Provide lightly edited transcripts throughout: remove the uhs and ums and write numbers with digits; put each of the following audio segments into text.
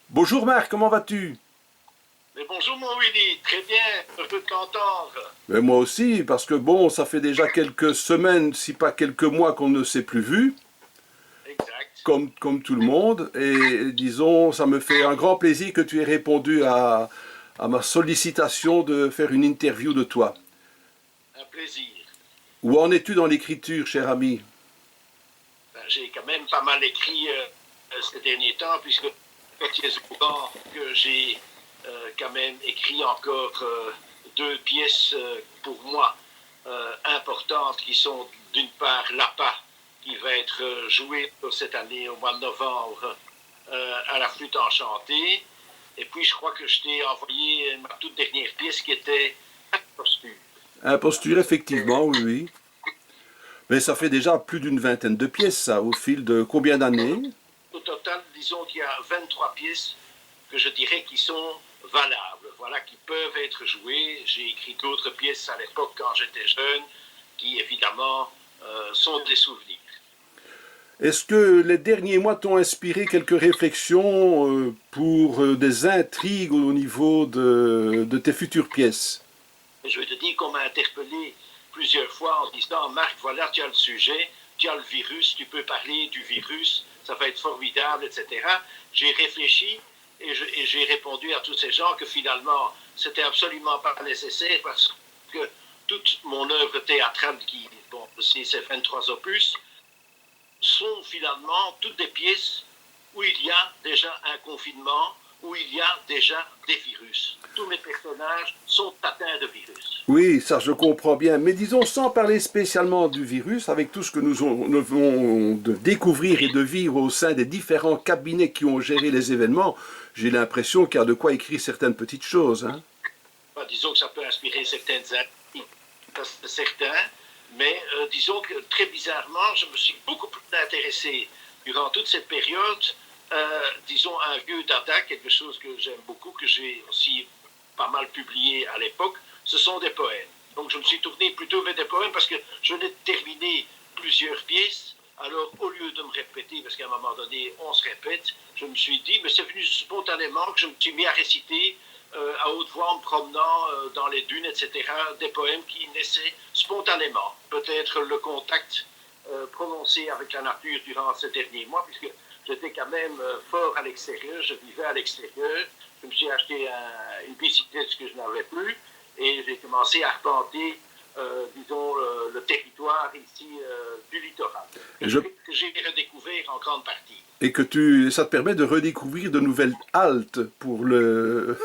Bonjour Marc, comment vas-tu? Mais bonjour mon Willy, très bien, heureux de t'entendre. Ben, moi aussi, parce que bon, ça fait déjà quelques semaines, si pas quelques mois qu'on ne s'est plus vu, Exact. comme tout le monde. Et disons, ça me fait un grand plaisir que tu aies répondu à ma sollicitation de faire une interview de toi. Un plaisir. Où en es-tu dans l'écriture, cher ami? Ben, j'ai quand même pas mal écrit ces derniers temps, puisque tu es au courant que j'ai quand même écrit encore deux pièces pour moi importantes, qui sont d'une part L'Appât, qui va être joué cette année au mois de novembre à la flûte enchantée. Et puis je crois que je t'ai envoyé ma toute dernière pièce qui était Imposture. Imposture, effectivement, oui, oui. Mais ça fait déjà plus d'une vingtaine de pièces, ça, au fil de combien d'années? Au total, disons qu'il y a 23 pièces que je dirais qui sont valables, voilà, qui peuvent être jouées. J'ai écrit d'autres pièces à l'époque quand j'étais jeune, qui évidemment sont des souvenirs. Est-ce que les derniers mois t'ont inspiré quelques réflexions pour des intrigues au niveau de tes futures pièces? Et je vais te dire qu'on m'a interpellé plusieurs fois en disant, Marc, voilà, tu as le sujet, tu as le virus, tu peux parler du virus, ça va être formidable, etc. J'ai réfléchi et j'ai répondu à tous ces gens que finalement, c'était absolument pas nécessaire parce que toute mon œuvre théâtrale, qui, bon, c'est ces 23 opus, sont finalement toutes des pièces où il y a déjà un confinement, où il y a déjà des virus. Tous mes personnages sont atteints de virus. Oui, ça je comprends bien. Mais disons, sans parler spécialement du virus, avec tout ce que nous venons de découvrir et de vivre au sein des différents cabinets qui ont géré les événements, j'ai l'impression qu'il y a de quoi écrire certaines petites choses, hein. Enfin, disons que ça peut inspirer certaines idées, c'est certain, mais disons que très bizarrement, je me suis beaucoup plus intéressé durant toute cette période, disons un vieux dada, quelque chose que j'aime beaucoup, que j'ai aussi pas mal publié à l'époque, ce sont des poèmes. Donc je me suis tourné plutôt vers des poèmes parce que je venais de terminer plusieurs pièces. Alors au lieu de me répéter, parce qu'à un moment donné on se répète, je me suis dit, mais c'est venu spontanément que je me suis mis à réciter à haute voix en me promenant dans les dunes, etc., des poèmes qui naissaient spontanément. Peut-être le contact prononcé avec la nature durant ces derniers mois, puisque j'étais quand même fort à l'extérieur, je vivais à l'extérieur, je me suis acheté une bicyclette que je n'avais plus, et j'ai commencé à arpenter, disons, le territoire ici du littoral, que j'ai redécouvert en grande partie. Et ça te permet de redécouvrir de nouvelles haltes pour le...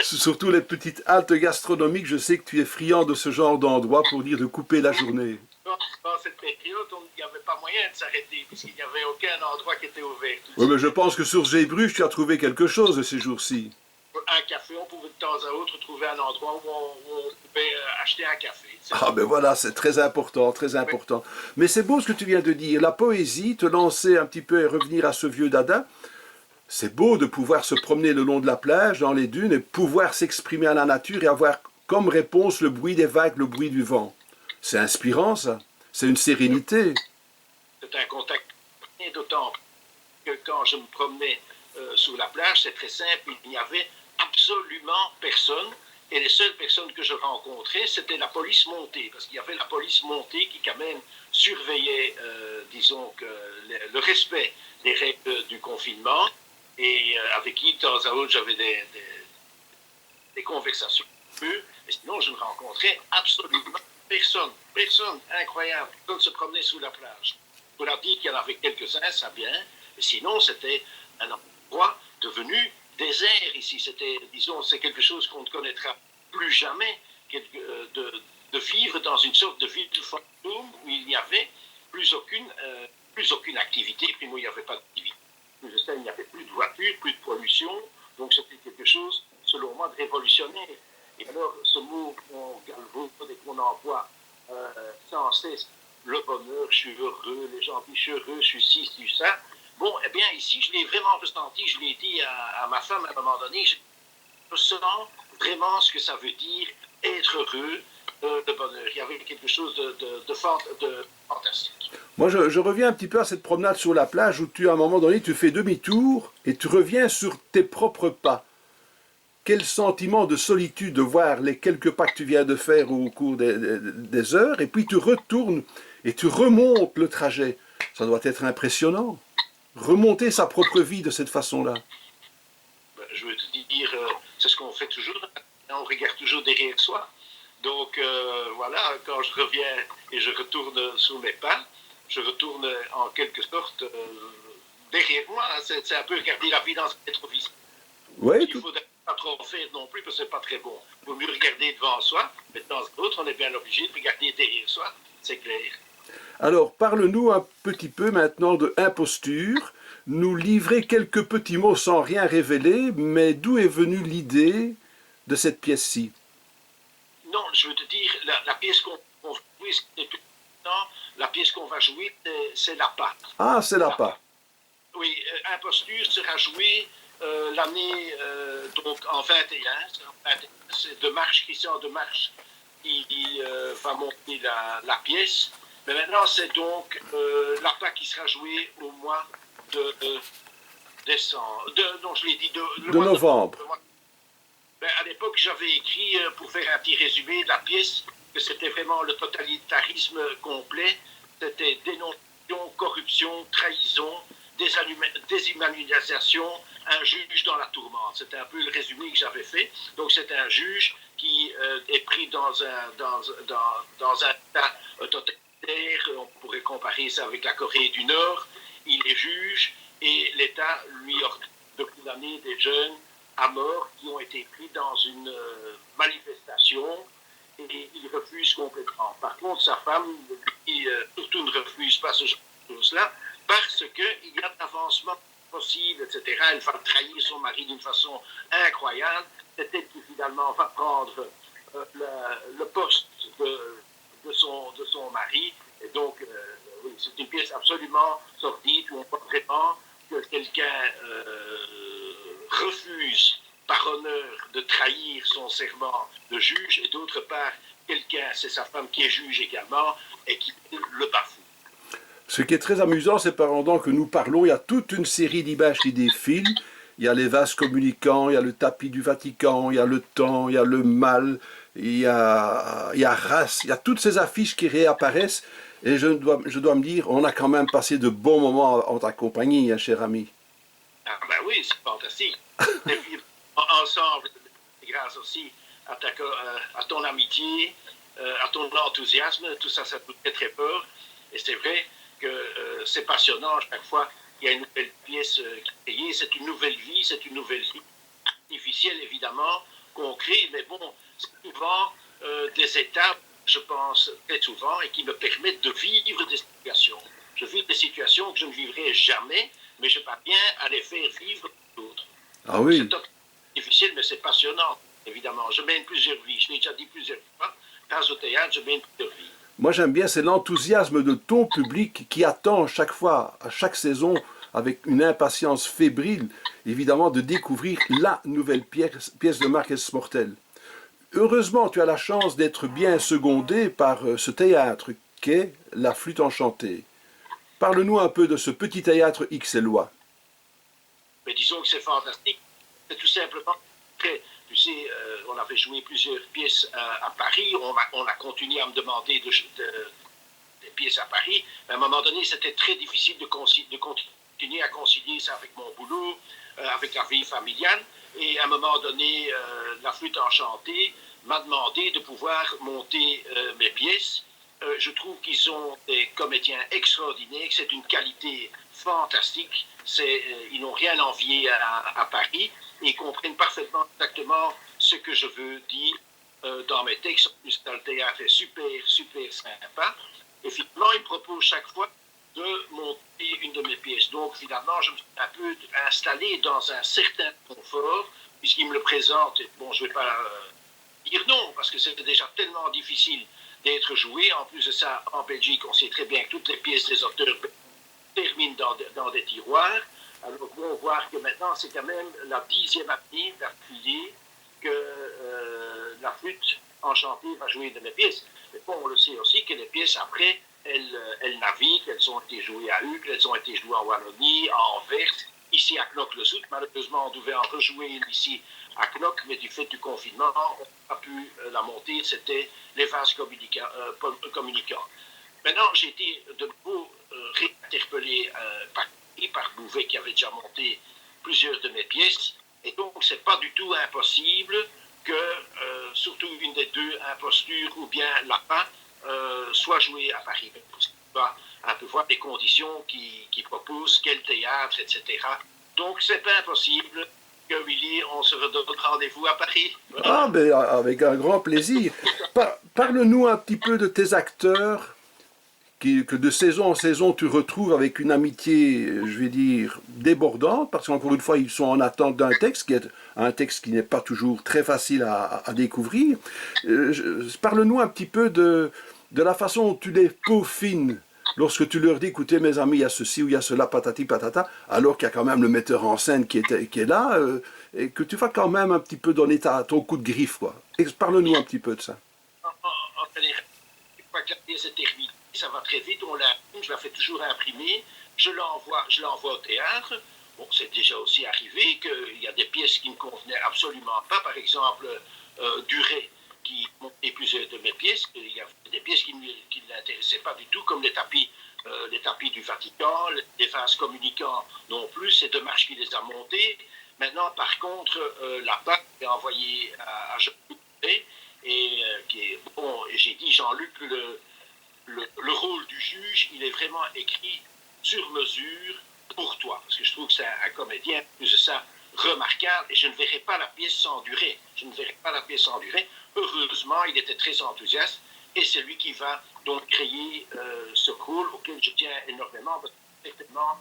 Surtout les petites haltes gastronomiques, je sais que tu es friand de ce genre d'endroit pour dire de couper la journée. Dans cette période, il n'y avait pas moyen de s'arrêter, puisqu'il n'y avait aucun endroit qui était ouvert tout de Oui, mais suite. je pense que sur Gébrus, tu as trouvé quelque chose de ces jours-ci. Un café, on pouvait de temps à autre trouver un endroit où on pouvait acheter un café. Ah ben voilà, c'est très important, très important. Mais c'est beau ce que tu viens de dire. La poésie, te lancer un petit peu et revenir à ce vieux dada, c'est beau de pouvoir se promener le long de la plage, dans les dunes, et pouvoir s'exprimer à la nature et avoir comme réponse le bruit des vagues, le bruit du vent. C'est inspirant ça, c'est une sérénité. C'est un contact, d'autant que quand je me promenais sur la plage, c'est très simple, il n'y avait absolument personne. Et les seules personnes que je rencontrais, c'était la police montée, parce qu'il y avait la police montée qui quand même surveillait, disons, que le respect des règles du confinement, et avec qui, de temps à autre, j'avais des conversations. Et sinon, je ne rencontrais absolument personne. Personne, incroyable. Personne se promenait sous la plage. On a dit qu'il y en avait quelques-uns, ça bien, mais sinon, c'était un endroit devenu désert ici. C'était, disons, c'est quelque chose qu'on ne connaîtra plus jamais, de vivre dans une sorte de ville fantôme où il n'y avait plus aucune activité, puis où il n'y avait pas d'activité. Il n'y avait plus de voitures, plus de pollution, donc c'était quelque chose, selon moi, de révolutionnaire. Et alors, ce mot qu'on galvaude et qu'on emploie sans cesse, le bonheur, je suis heureux, les gens disent je suis heureux, je suis ci, je suis ça. Bon, eh bien, ici, je l'ai vraiment ressenti, je l'ai dit à ma femme à un moment donné, je sens vraiment ce que ça veut dire être heureux, de bonheur. Il y avait quelque chose de fantastique. Moi, je reviens un petit peu à cette promenade sur la plage où tu, à un moment donné, tu fais demi-tour et tu reviens sur tes propres pas. Quel sentiment de solitude de voir les quelques pas que tu viens de faire au cours des heures, et puis tu retournes et tu remontes le trajet. Ça doit être impressionnant. Remonter sa propre vie de cette façon-là. Je veux te dire, c'est ce qu'on fait toujours. On regarde toujours derrière soi. Donc voilà, quand je reviens et je retourne sur mes pas, je retourne en quelque sorte derrière moi. C'est un peu regarder la vie dans un rétroviseur. Oui, Il faut pas trop faire non plus parce que c'est pas très bon. Il vaut mieux regarder devant soi, mais de temps à autre, on est bien obligé de regarder derrière soi, c'est clair. Alors, parle-nous un petit peu maintenant de imposture. Nous livrer quelques petits mots sans rien révéler, mais d'où est venue l'idée de cette pièce-ci? Non, je veux te dire, la pièce qu'on va jouer, la pièce qu'on va jouer, c'est l'appât. Ah, c'est l'appât. Oui, Imposture sera jouée l'année donc en 21. C'est Christian Demarche qui va monter la pièce. Mais maintenant, c'est donc l'appât qui sera joué au mois de décembre. Non, je l'ai dit, de novembre. À l'époque, j'avais écrit, pour faire un petit résumé de la pièce, que c'était vraiment le totalitarisme complet. C'était dénonciation, corruption, trahison, déshumanisation, un juge dans la tourmente. C'était un peu le résumé que j'avais fait. Donc c'est un juge qui est pris dans un état totalitaire. On pourrait comparer ça avec la Corée du Nord. Il est juge et l'État lui ordonne de condamner des jeunes à mort qui ont été pris dans une manifestation et il refuse complètement. Par contre, sa femme, surtout ne refuse pas ce genre de choses-là parce qu'il y a d'avancement possible, etc. Elle va trahir son mari d'une façon incroyable. C'est elle qui finalement va prendre le poste de son mari. Et donc, oui, c'est une pièce absolument sordide où on voit vraiment que quelqu'un refuse par honneur de trahir son serment de juge et d'autre part, quelqu'un, c'est sa femme qui est juge également et qui le bafoue. Ce qui est très amusant, c'est pendant que nous parlons, il y a toute une série d'images qui défilent. Il y a les vases communicants, il y a le tapis du Vatican, il y a le temps, il y a le mal, il y a race, il y a toutes ces affiches qui réapparaissent. Et je dois me dire, on a quand même passé de bons moments en ta compagnie, hein, cher ami. Ah ben oui, c'est fantastique. Et puis, ensemble, grâce aussi à ton amitié, à ton enthousiasme, tout ça, ça nous fait très peur. Et c'est vrai que c'est passionnant chaque fois qu'il y a une nouvelle pièce créée. C'est une nouvelle vie, c'est une nouvelle vie artificielle, évidemment, concret, mais bon, c'est souvent des étapes, je pense, très souvent, et qui me permettent de vivre des situations. Je vis des situations que je ne vivrai jamais, mais je parviens à les faire vivre d'autres. Ah Donc c'est oui. difficile, mais c'est passionnant, évidemment. Je mène plusieurs vies, je l'ai déjà dit plusieurs fois. Grâce au théâtre, je mène plusieurs vies. Moi, j'aime bien, c'est l'enthousiasme de ton public qui attend chaque fois, à chaque saison, avec une impatience fébrile, évidemment, de découvrir la nouvelle pièce de Marc Mortel. Heureusement, tu as la chance d'être bien secondé par ce théâtre qu'est La Flûte Enchantée. Parle-nous un peu de ce petit théâtre XLois. Mais disons que c'est fantastique. C'est tout simplement que, tu sais, on avait joué plusieurs pièces à Paris. On a continué à me demander des pièces à Paris. Mais à un moment donné, c'était très difficile de continuer à concilier ça avec mon boulot, avec la vie familiale. Et à un moment donné, la Flûte Enchantée m'a demandé de pouvoir monter mes pièces. Je trouve qu'ils ont des comédiens extraordinaires, c'est d'une qualité fantastique. Ils n'ont rien envié à Paris et ils comprennent parfaitement exactement ce que je veux dire dans mes textes. Le théâtre est super, super sympa. Et finalement, ils me proposent chaque fois de monter une de mes pièces. Donc finalement, je me suis un peu installé dans un certain confort, puisqu'ils me le présentent. Bon, je ne vais pas dire non, parce que c'était déjà tellement difficile d'être joué. En plus de ça, en Belgique, on sait très bien que toutes les pièces des auteurs terminent dans des tiroirs. Alors, on voit que maintenant, c'est quand même la 10e année d'affilée que la Flûte Enchantée va jouer de mes pièces. Mais bon, on le sait aussi que les pièces, après, elles naviguent, elles ont été jouées à Uccle, elles ont été jouées en Wallonie, en Anvers, ici à Knokke-le-Zout. Malheureusement, on devait en rejouer une ici à Knokke, mais du fait du confinement, on n'a pas pu la monter. C'était les vases communicants. Maintenant, j'ai été de nouveau réinterpellé par Bouvet, qui avait déjà monté plusieurs de mes pièces. Et donc, c'est pas du tout impossible que, surtout une des deux, Imposture ou bien Lapin, soit jouée à Paris. On va un peu voir les conditions qui proposent, quel théâtre, etc. Donc, c'est pas impossible que Willy, on se redonne rendez-vous à Paris. Ah, ben, avec un grand plaisir. Parle-nous un petit peu de tes acteurs que de saison en saison tu retrouves avec une amitié, je vais dire, débordante, parce qu'encore une fois, ils sont en attente d'un texte qui est un texte qui n'est pas toujours très facile à découvrir. Parle-nous un petit peu de la façon dont tu les peaufines lorsque tu leur dis, écoutez mes amis, il y a ceci ou il y a cela, patati patata, alors qu'il y a quand même le metteur en scène qui est là, et que tu vas quand même un petit peu donner ton coup de griffe, quoi. Parle-nous un petit peu de ça. En général, une fois que la pièce est terminée, ça va très vite, on l'imprime, je la fais toujours imprimer, je l'envoie au théâtre. Bon, c'est déjà aussi arrivé qu'il y a des pièces qui ne convenaient absolument pas, par exemple Duret, qui montait plusieurs de mes pièces, il y avait des pièces qui ne l'intéressaient pas du tout, comme les tapis du Vatican, les vases communicants non plus, c'est Demarche qui les a montés. Maintenant, par contre, la PAC est envoyée à Jean-Luc et bon, j'ai dit Jean-Luc, le rôle du juge, il est vraiment écrit sur mesure pour toi. Parce que je trouve que c'est un comédien, plus de ça, remarquable. Et je ne verrai pas la pièce sans durer. Je ne verrai pas la pièce sans durer. Heureusement, il était très enthousiaste. Et c'est lui qui va donc créer ce rôle auquel je tiens énormément. Parce que certainement,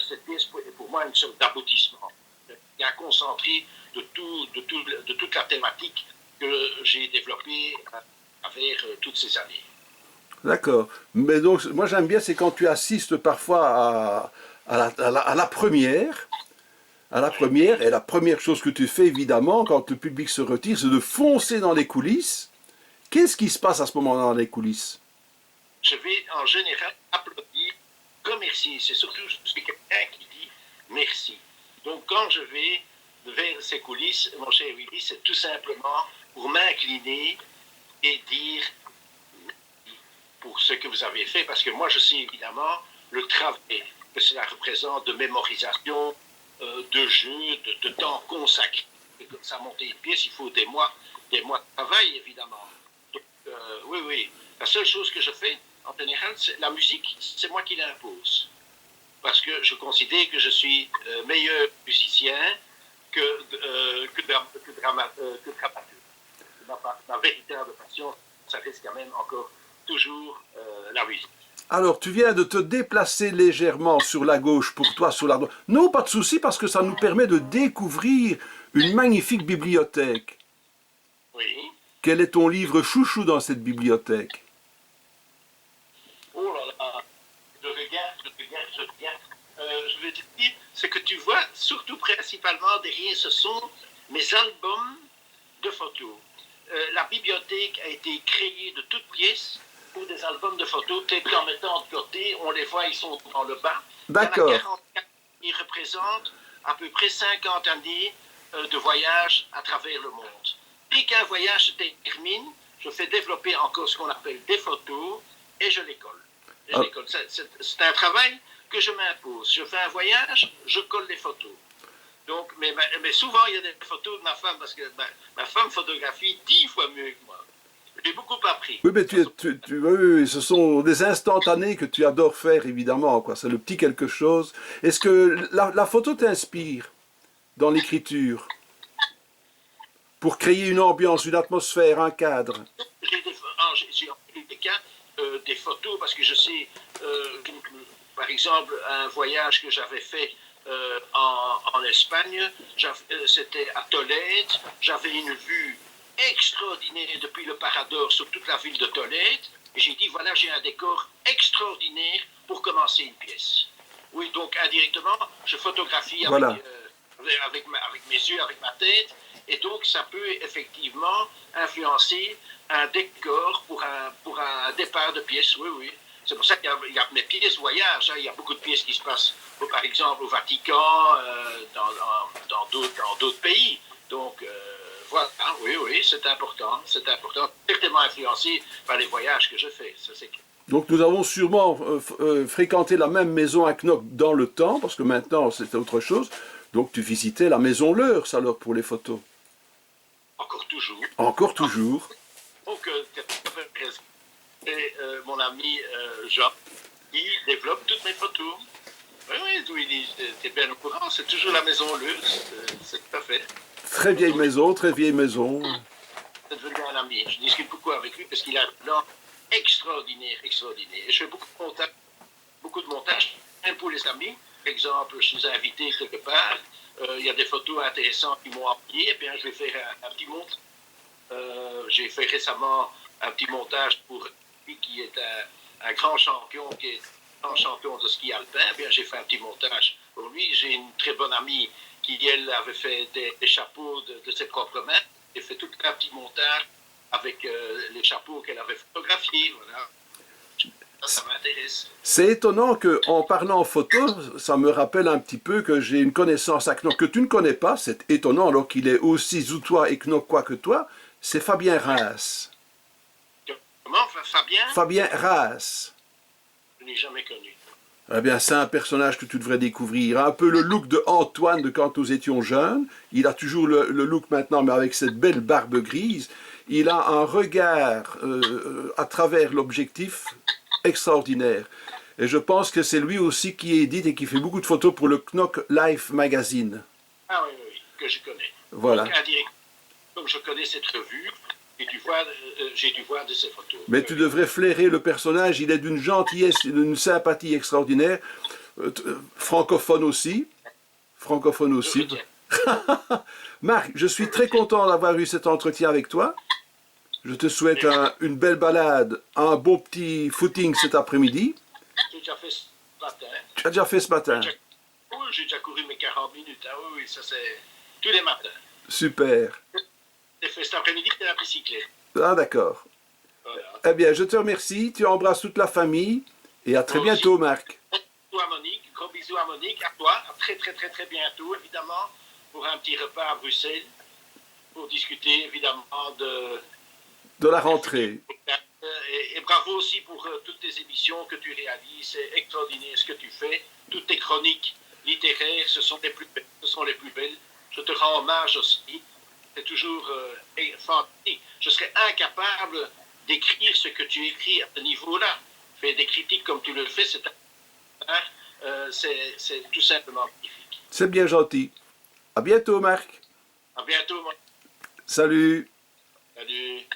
cette pièce est pour moi une sorte d'aboutissement. Il y a un concentré de toute la thématique que j'ai développée à travers toutes ces années. D'accord. Mais donc, moi j'aime bien, c'est quand tu assistes parfois à la première. À la première, et la première chose que tu fais, évidemment, quand le public se retire, c'est de foncer dans les coulisses. Qu'est-ce qui se passe à ce moment-là dans les coulisses? Je vais en général applaudir, remercier. C'est surtout quelqu'un qui dit merci. Donc quand je vais vers ces coulisses, mon cher Willy, c'est tout simplement pour m'incliner et dire pour ce que vous avez fait, parce que moi je sais évidemment le travail que cela représente de mémorisation, de jeu, de temps consacré. Et comme ça, monter une pièce, il faut des mois de travail évidemment. Donc, oui, oui. La seule chose que je fais, en général, c'est la musique, c'est moi qui l'impose. Parce que je considère que je suis meilleur musicien que dramaturge. Ma véritable passion, ça reste quand même encore toujours la musique. Alors, tu viens de te déplacer légèrement sur la gauche pour toi, sur la droite. Non, pas de souci, parce que ça nous permet de découvrir une magnifique bibliothèque. Oui. Quel est ton livre chouchou dans cette bibliothèque? Oh là là, je regarde. Je vais te dire, ce que tu vois, surtout principalement derrière, ce sont mes albums de photos. La bibliothèque a été créée de toutes pièces pour des albums de photos, peut-être en mettant de côté, on les voit, ils sont dans le bas. D'accord. Il y en a 44 qui représentent à peu près 50 années de voyage à travers le monde. Dès qu'un voyage se termine, je fais développer encore ce qu'on appelle des photos et je les colle. C'est un travail que je m'impose. Je fais un voyage, je colle les photos. Donc, mais souvent, il y a des photos de ma femme, parce que ma femme photographie 10 fois mieux que moi. J'ai beaucoup appris. Oui, mais oui, ce sont des instantanés que tu adores faire, évidemment, quoi. C'est le petit quelque chose. Est-ce que la photo t'inspire dans l'écriture pour créer une ambiance, une atmosphère, un cadre? J'ai des photos, parce que je sais, par exemple, un voyage que j'avais fait en Espagne, c'était à Tolède, j'avais une vue extraordinaire depuis le Parador sur toute la ville de Tolède, et j'ai dit, voilà, j'ai un décor extraordinaire pour commencer une pièce. Oui, donc indirectement, je photographie Voilà. avec mes yeux, avec ma tête, et donc ça peut effectivement influencer un décor pour un départ de pièce, oui. C'est pour ça qu'il y a mes pièces voyage, hein. Il y a beaucoup de pièces qui se passent, par exemple, au Vatican, dans d'autres pays. Donc, voilà, oui, c'est important. Certainement influencé par les voyages que je fais, ça c'est clair. Donc nous avons sûrement fréquenté la même maison à Knock dans le temps, parce que maintenant c'est autre chose. Donc tu visitais la maison Leurs alors pour les photos? Encore toujours. Encore toujours. Donc, et mon ami Jean, il développe toutes mes photos. Oui, t'es bien au courant, c'est toujours la maison Leurs, c'est tout à fait. Très vieille maison, très vieille maison. C'est devenu un ami. Je discute beaucoup avec lui parce qu'il a un plan extraordinaire. Et je fais beaucoup de montage, même pour les amis. Par exemple, je suis invité quelque part, il y a des photos intéressantes qui m'ont envoyé, et bien je vais faire un petit montage. J'ai fait récemment un petit montage pour lui qui est un grand champion, de ski alpin. Eh bien, j'ai fait un petit montage pour lui. J'ai une très bonne amie qui, elle, avait fait des chapeaux de ses propres mains. J'ai fait tout un petit montage avec les chapeaux qu'elle avait photographiés. Voilà. Ça m'intéresse. C'est étonnant qu'en parlant photo, ça me rappelle un petit peu que j'ai une connaissance à Knock que tu ne connais pas. C'est étonnant alors qu'il est aussi zoutois et knockois que toi. C'est Fabien Raas. Comment, Fabien? Fabien Raas. Je ne l'ai jamais connu. Eh bien, c'est un personnage que tu devrais découvrir. Un peu le look de Antoine de quand nous étions jeunes. Il a toujours le look maintenant, mais avec cette belle barbe grise. Il a un regard à travers l'objectif extraordinaire. Et je pense que c'est lui aussi qui édite et qui fait beaucoup de photos pour le Knock Life Magazine. Ah oui, que je connais. Voilà. Donc je connais cette revue. J'ai dû voir de ses photos. Mais tu devrais flairer le personnage, il est d'une gentillesse, d'une sympathie extraordinaire. Francophone aussi. Marc, je suis très content d'avoir eu cet entretien avec toi. Je te souhaite une belle balade, un bon petit footing cet après-midi. J'ai déjà fait ce matin. Tu as déjà fait ce matin? Oui, j'ai déjà couru mes 40 minutes. Ah oui, ça c'est tous les matins. Super. J'ai fait cet après-midi, c'était la bicyclette. Ah d'accord. Voilà. Eh bien, je te remercie, tu embrasses toute la famille et à très bientôt, Marc. À Monique, gros bisous à Monique, à toi, à très bientôt, évidemment, pour un petit repas à Bruxelles, pour discuter évidemment de la rentrée. Et bravo aussi pour toutes tes émissions que tu réalises, c'est extraordinaire ce que tu fais, toutes tes chroniques littéraires, ce sont les plus belles. Je te rends hommage aussi. C'est toujours fantastique. Je serais incapable d'écrire ce que tu écris à ce niveau-là. Faire des critiques comme tu le fais, c'est tout simplement magnifique. C'est bien gentil. À bientôt, Marc. À bientôt, mon... Salut. Salut.